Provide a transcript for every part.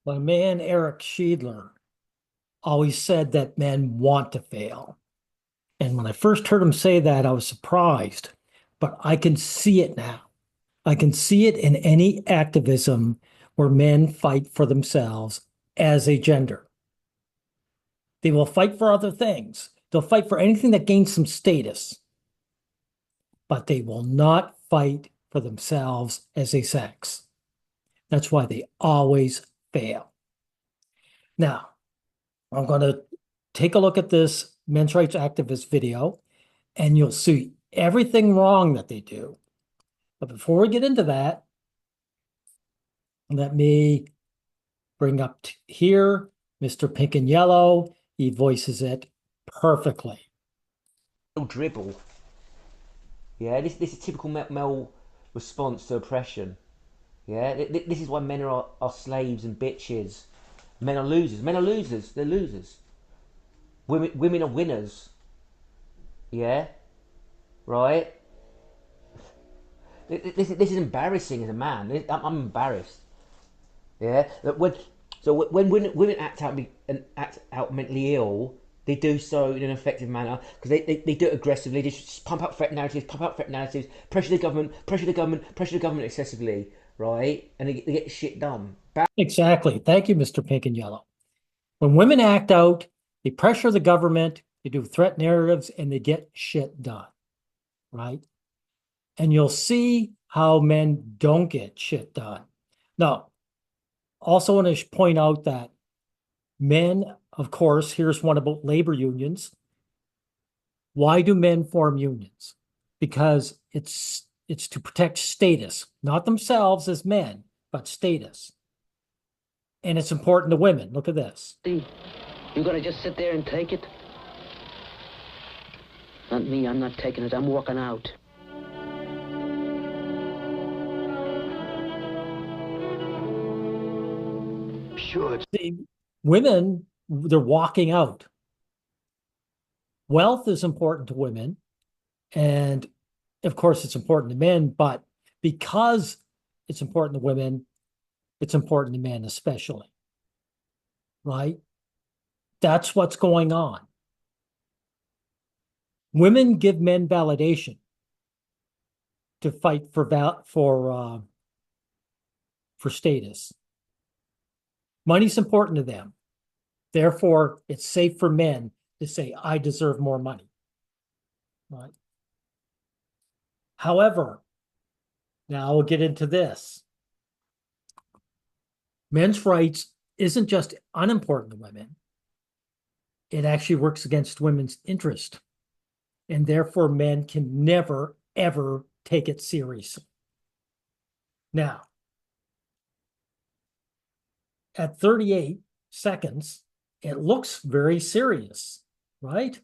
My man Eric Schiedler always said that men want to fail. And when I first heard him say that, I was surprised, but I can see it now. I can see it in any activism where men fight for themselves as a gender. They will fight for other things. They'll fight for anything that gains some status, but they will not fight for themselves as a sex. That's why they always fail. Now, I'm going to take a look at this men's rights activist video, and you'll see everything wrong that they do. But before we get into that, let me bring up here Mr. Pink and Yellow. He voices it perfectly. Dribble. Yeah, this is typical male response to oppression. Yeah, this is why men are slaves and bitches. Men are losers. Men are losers. They're losers. Women are winners. Yeah, right. This is embarrassing as a man. I'm embarrassed. Yeah, that when women act out mentally ill, they do so in an effective manner because they do it aggressively. They just pump up threat narratives, pressure the government, pressure the government excessively, right? And they get shit done. Exactly. Thank you, Mr. Pink and Yellow. When women act out, they pressure the government, they do threat narratives, and they get shit done, right? And you'll see how men don't get shit done. Now, also want to point out that men, of course, here's one about labor unions. Why do men form unions? Because it's to protect status, not themselves as men, but status. And it's important to women. Look at this. You gonna just sit there and take it? Not me, I'm not taking it, I'm walking out. Sure. See, women, they're walking out. Wealth is important to women. And of course, it's important to men, but because it's important to women, it's important to men especially, right? That's what's going on. Women give men validation to fight for status. Money's important to them. Therefore, it's safe for men to say, I deserve more money. Right? However, now we'll get into this. Men's rights isn't just unimportant to women. It actually works against women's interest. And therefore, men can never, ever take it seriously. Now, at 38 seconds, it looks very serious, right?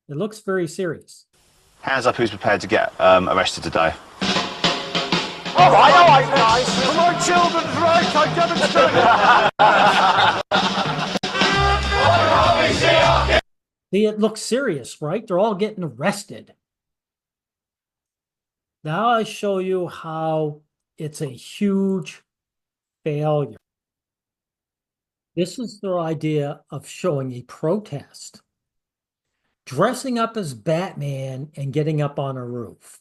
It looks very serious. Hands up who's prepared to get arrested today. All right, guys. For my children's rights, I demonstrate. See, it looks serious, right? They're all getting arrested. Now I show you how it's a huge failure. This is their idea of showing a protest. Dressing up as Batman and getting up on a roof.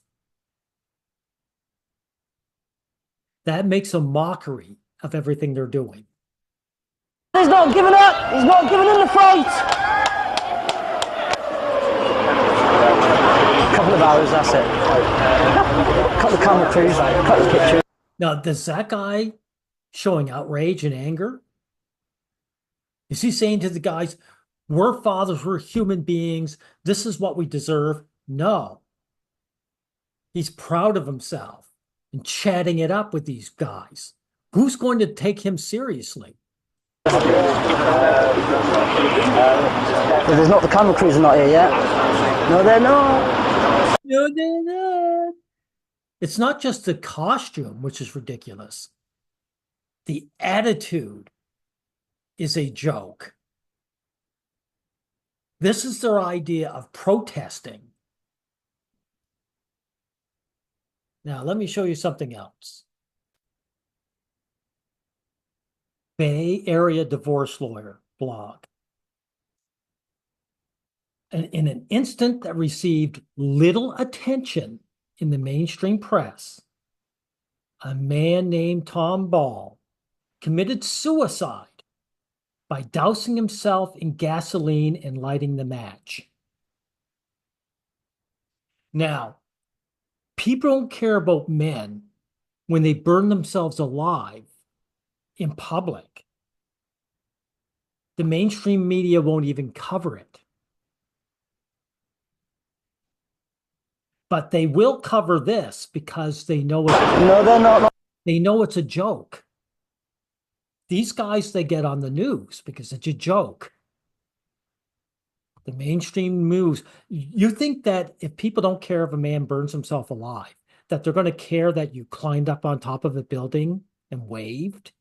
That makes a mockery of everything they're doing. He's not giving up. He's not giving in the fight. A couple of hours, that's it. A couple of camera crews, a couple of pictures. Now, does that guy showing outrage and anger? Is he saying to the guys, we're fathers, we're human beings, this is what we deserve? No. He's proud of himself and chatting it up with these guys. Who's going to take him seriously? Well, there's not, the camera crews are not here yet. No, they're not. No, they're not. It's not just the costume, which is ridiculous. The attitude is a joke. This is their idea of protesting. Now, let me show you something else. Bay Area divorce lawyer blog. And in an instant that received little attention in the mainstream press, a man named Tom Ball committed suicide by dousing himself in gasoline and lighting the match. Now, people don't care about men when they burn themselves alive in public. The mainstream media won't even cover it. But they will cover this because they know No, they're not. they know it's a joke. These guys, they get on the news because it's a joke. The mainstream news. You think that if people don't care if a man burns himself alive, that they're going to care that you climbed up on top of a building and waved?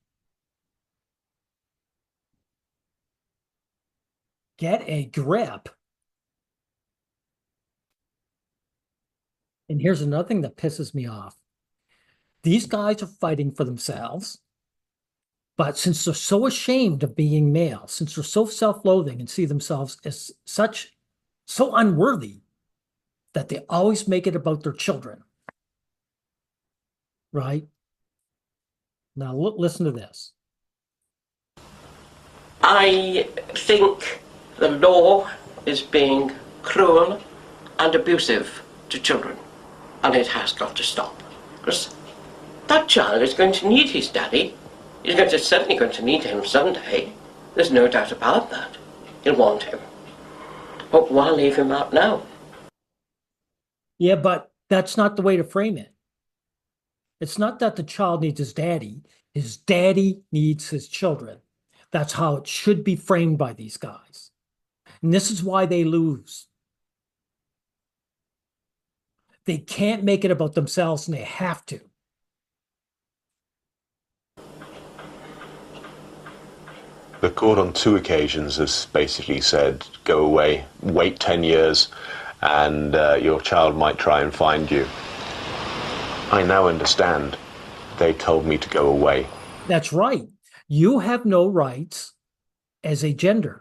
Get a grip. And here's another thing that pisses me off. These guys are fighting for themselves, but since they're so ashamed of being male, since they're so self-loathing and see themselves as so unworthy, that they always make it about their children. Right? Now listen to this. I think the law is being cruel and abusive to children, and it has got to stop. Because that child is going to need his daddy. He's certainly going to need him someday. There's no doubt about that. He'll want him. But why leave him out now? Yeah, but that's not the way to frame it. It's not that the child needs his daddy. His daddy needs his children. That's how it should be framed by these guys. And this is why they lose. They can't make it about themselves, and they have to. The court on 2 occasions has basically said, go away, wait 10 years, and your child might try and find you. I now understand. They told me to go away. That's right. You have no rights as a gender.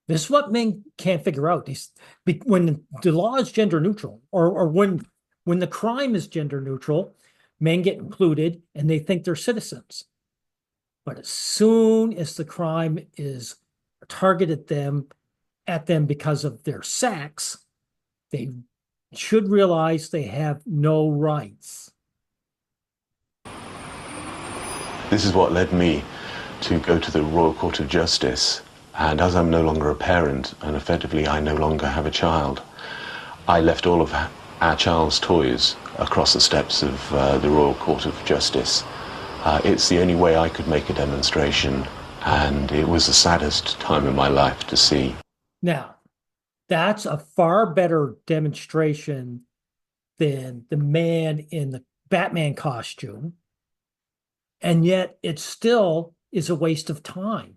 This is what men can't figure out. When the law is gender neutral, or when the crime is gender neutral, men get included and they think they're citizens. But as soon as the crime is targeted at them because of their sex, they should realize they have no rights. This is what led me to go to the Royal Court of Justice. And as I'm no longer a parent, and effectively I no longer have a child, I left all of our child's toys across the steps of the Royal Court of Justice. It's the only way I could make a demonstration, and it was the saddest time in my life to see. Now, that's a far better demonstration than the man in the Batman costume, and yet it still is a waste of time.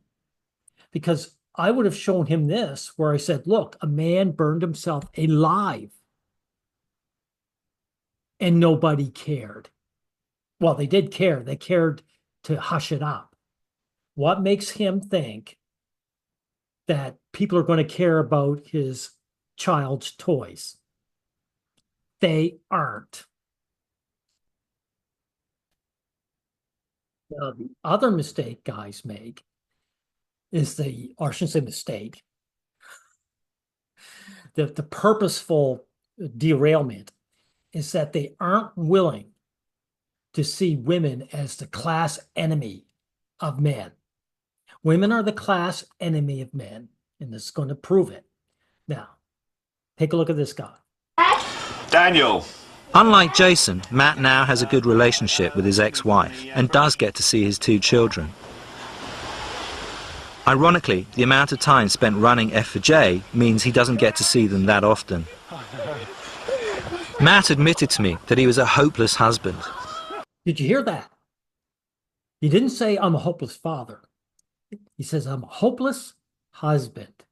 Because I would have shown him this, where I said, look, a man burned himself alive and nobody cared. Well, they did care. They cared to hush it up. What makes him think that people are going to care about his child's toys? They aren't. Now, the other mistake guys make is or I shouldn't say mistake, the purposeful derailment is that they aren't willing to see women as the class enemy of men. Women are the class enemy of men, and this is going to prove it. Now, take a look at this guy. Daniel. Unlike Jason, Matt now has a good relationship with his ex-wife and does get to see his 2 children. Ironically, the amount of time spent running F4J means he doesn't get to see them that often. Matt admitted to me that he was a hopeless husband. Did you hear that? He didn't say, I'm a hopeless father. He says, I'm a hopeless husband.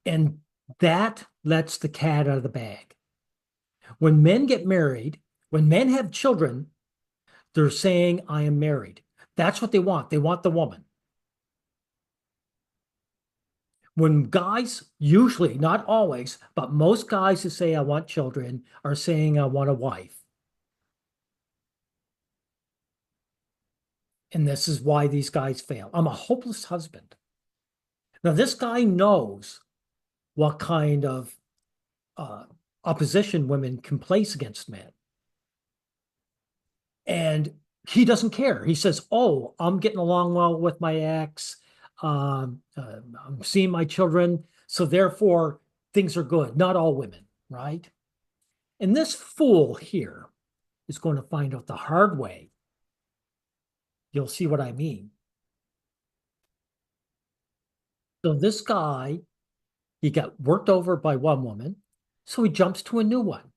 And that lets the cat out of the bag. When men get married, when men have children, they're saying, I am married. That's what they want. They want the woman. When guys, usually, not always, but most guys who say I want children are saying I want a wife. And this is why these guys fail. I'm a hopeless husband. Now, this guy knows what kind of opposition women can place against men. And he doesn't care. He says, oh, I'm getting along well with my ex. I'm seeing my children. So therefore, things are good. Not all women, right? And this fool here is going to find out the hard way. You'll see what I mean. So this guy, he got worked over by one woman. So he jumps to a new one.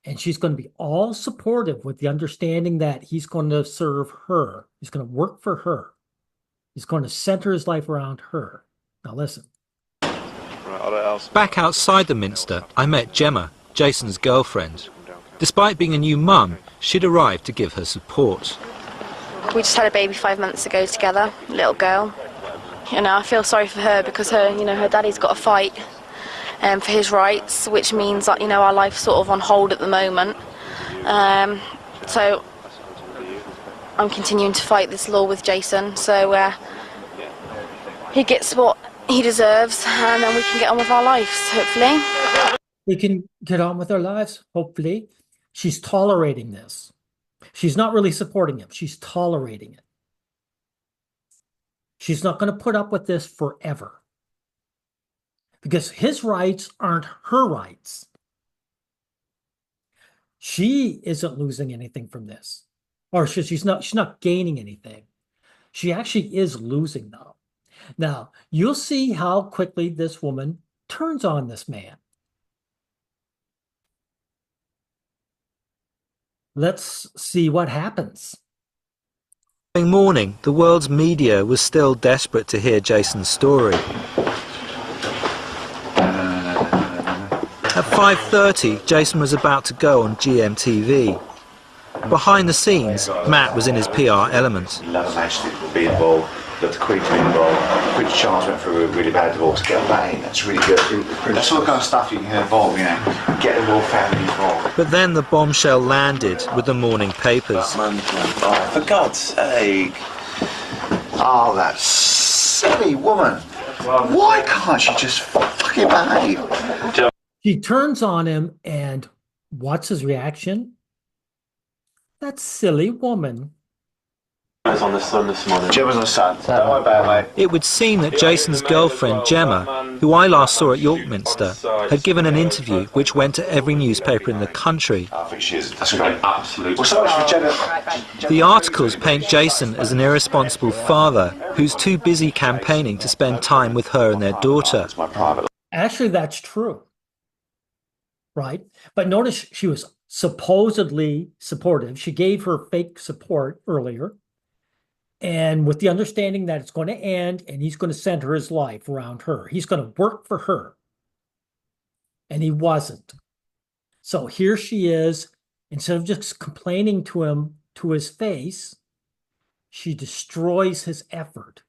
And she's going to be all supportive with the understanding that he's going to serve her. He's going to work for her. He's going to center his life around her. Now listen. Back outside the Minster, I met Gemma, Jason's girlfriend. Despite being a new mum, she'd arrived to give her support. We just had a baby 5 months ago together, little girl. You know, I feel sorry for her because her daddy's got to fight for his rights, which means that, our life's sort of on hold at the moment. So I'm continuing to fight this law with Jason, so he gets what he deserves, and then we can get on with our lives, hopefully. We can get on with our lives, hopefully. She's tolerating this. She's not really supporting him. She's tolerating it. She's not going to put up with this forever. Because his rights aren't her rights. She isn't losing anything from this. Or she's not gaining anything. She actually is losing, though. Now, you'll see how quickly this woman turns on this man. Let's see what happens. The following morning, the world's media was still desperate to hear Jason's story. At 5:30, Jason was about to go on GMTV. Behind the scenes, Matt was in his PR element. Love managed to be involved, got the Queen to be involved. Queen Charles went through a really bad divorce. Get that in, that's really good. That's all the kind of stuff you can involve, Get the royal family involved. But then the bombshell landed with the morning papers. Oh, for God's sake. Oh, that silly woman. Why can't she just fucking behave? She turns on him, and what's his reaction? That silly woman. On the sun this morning. Gemma's on the sun. Don't worry about it, mate. It would seem that Jason's girlfriend, Gemma, who I last saw at York Minster, had given an interview which went to every newspaper in the country. I think she is. That's great. Absolutely. Well, so much for Gemma. The articles paint Jason as an irresponsible father who's too busy campaigning to spend time with her and their daughter. That's my private. Actually, that's true. Right? But notice she was supposedly supportive. She gave her fake support earlier. And with the understanding that it's going to end and he's going to center his life around her. He's going to work for her. And he wasn't. So here she is. Instead of just complaining to him to his face, she destroys his effort.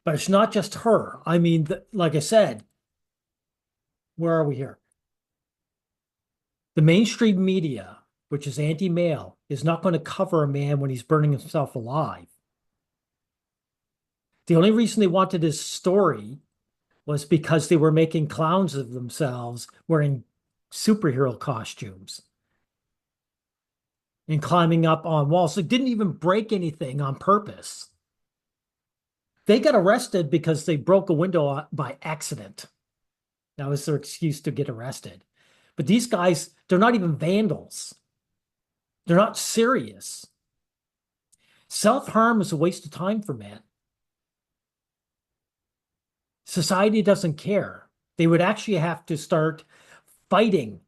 But it's not just her. I mean, like I said, where are we here? The mainstream media, which is anti-male, is not going to cover a man when he's burning himself alive. The only reason they wanted his story was because they were making clowns of themselves wearing superhero costumes and climbing up on walls. They didn't even break anything on purpose. They got arrested because they broke a window by accident. That was their excuse to get arrested. But these guys, they're not even vandals. They're not serious. Self-harm is a waste of time for men. Society doesn't care. They would actually have to start fighting,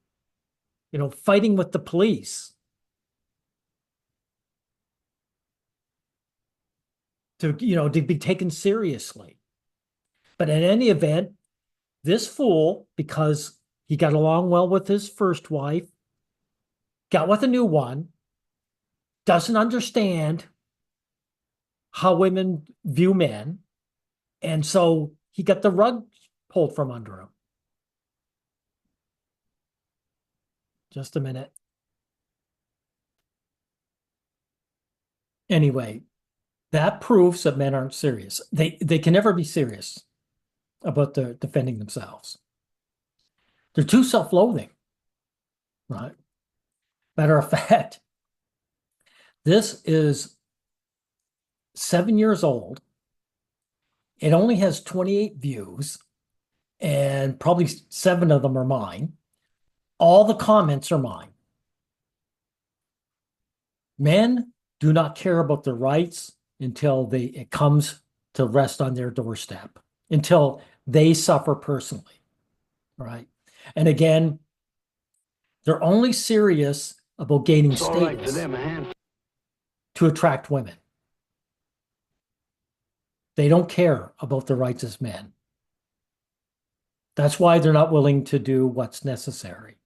fighting with the police to be taken seriously. But in any event, this fool, because he got along well with his first wife, got with a new one, doesn't understand how women view men. And so he got the rug pulled from under him. Just a minute. Anyway, that proves that men aren't serious. They can never be serious about defending themselves. They're too self-loathing, right? Matter of fact, this is 7 years old. It only has 28 views, and probably 7 of them are mine. All the comments are mine. Men do not care about their rights until it comes to rest on their doorstep, until they suffer personally, right? And again, they're only serious about gaining status to attract women. They don't care about their rights as men. That's why they're not willing to do what's necessary.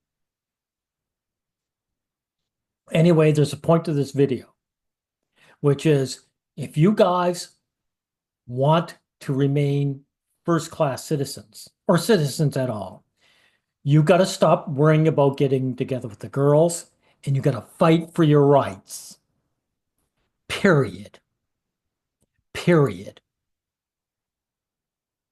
Anyway, there's a point to this video, which is if you guys want to remain first-class citizens or citizens at all, you got to stop worrying about getting together with the girls, and you got to fight for your rights. Period. Period.